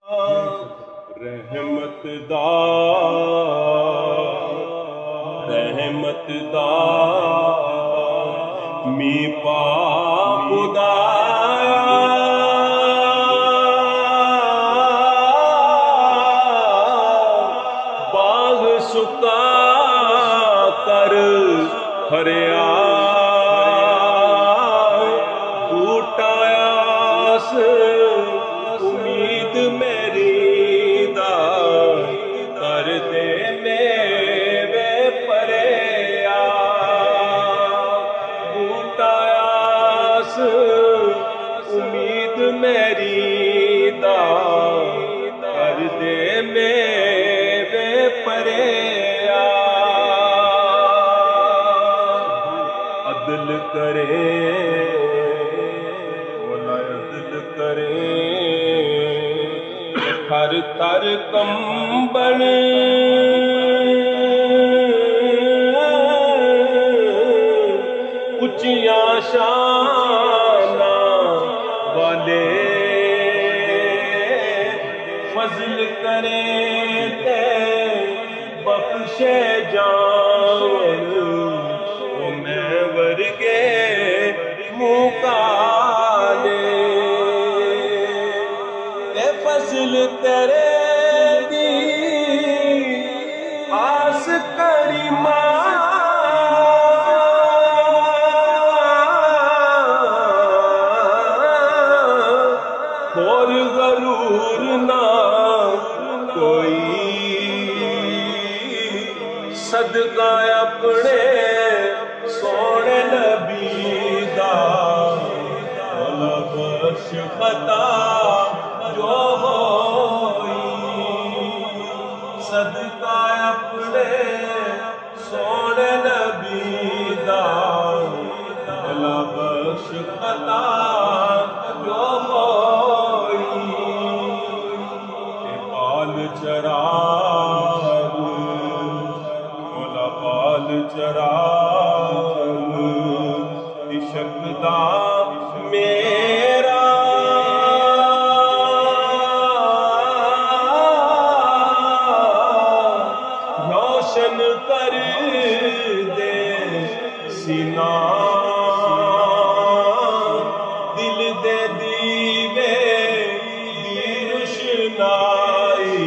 رحمت دا می پاک خدایا باغ سکا کر ہریا بوٹایاس امید میری دا کر دے میوے پریا بوٹایاس امید میری دا کر دے میوے پریا عدل کرے ہر تر کمبن اچیاں شاناں والے فضل کرے تے بخشے جان او میں ورگے مکالے فضل تیرے دی آس کریمہ اور غرور نہ کوئی صدقہ اپنے سونے نبی دا مولا بخش خطا جو ہوئی صدقہ اپنے سونے نبی دا مولا بخش خطا جو ہوئی بال چراغ مولا بال چراغ عشق دا میرا روشن کر دے سینہ دل دے دیوے دی روشنائی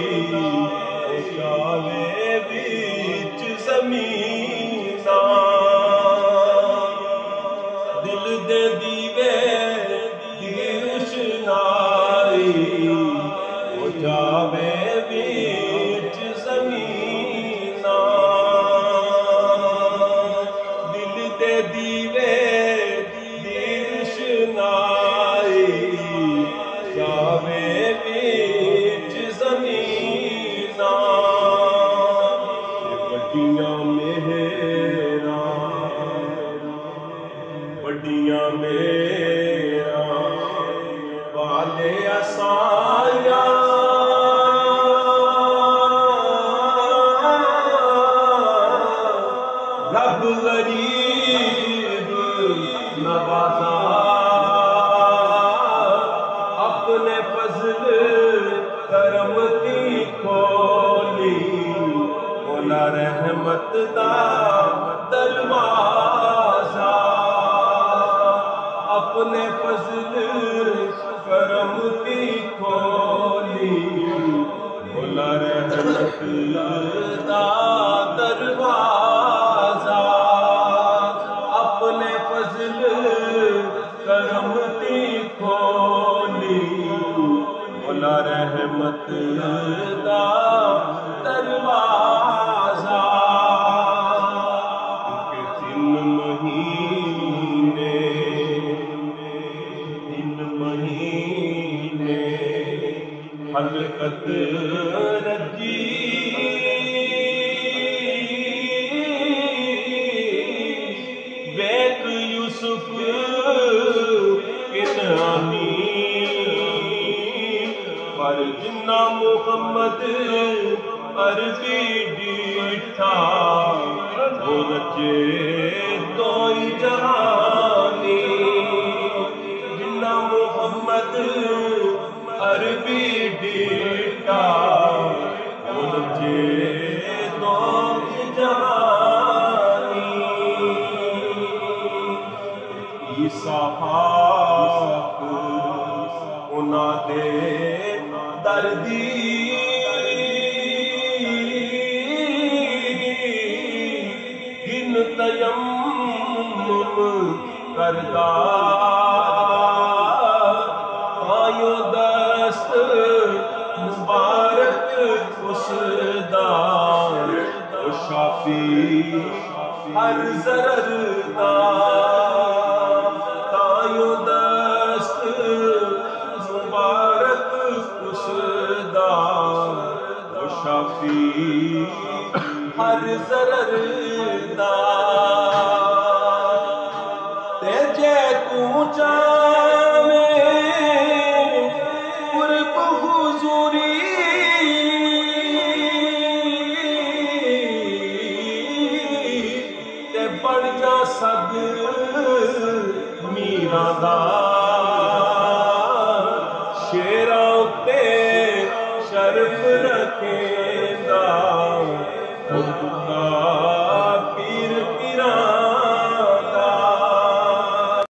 جاوے بیچ زمینہ دل دے دیوے دی روشنائی جاوے بیچ زمینہ دل دے دیوے دی روشنائی جاوے بیچ زمینہ بڑیاں میرا والے اسایا رب غریب نوازا اپنے فضل کرم کی کھولی مولا رحمت دا دروازہ اپنے فضل کرم کی کھولی مولا رحمت دا دروازہ اپنے فضل کرم کی کھولی مولا رحمت دا دروازہ تین مہینے حلقت رجی بیت یوسف کنعانی پر جنہ محمد عربی ڈیٹھا وہ رچے دوئی جہانی جنہ محمد عربی ڈیٹھا دردی گن تیمم کردا آیو دست مبارک اس دا او شافی ہر ضرر دا آیو دست مبارک اس دا او شافی ہر ضرر دا تے جے تو چاہے قرب حضوری تے بڑھ جا سد میرا دا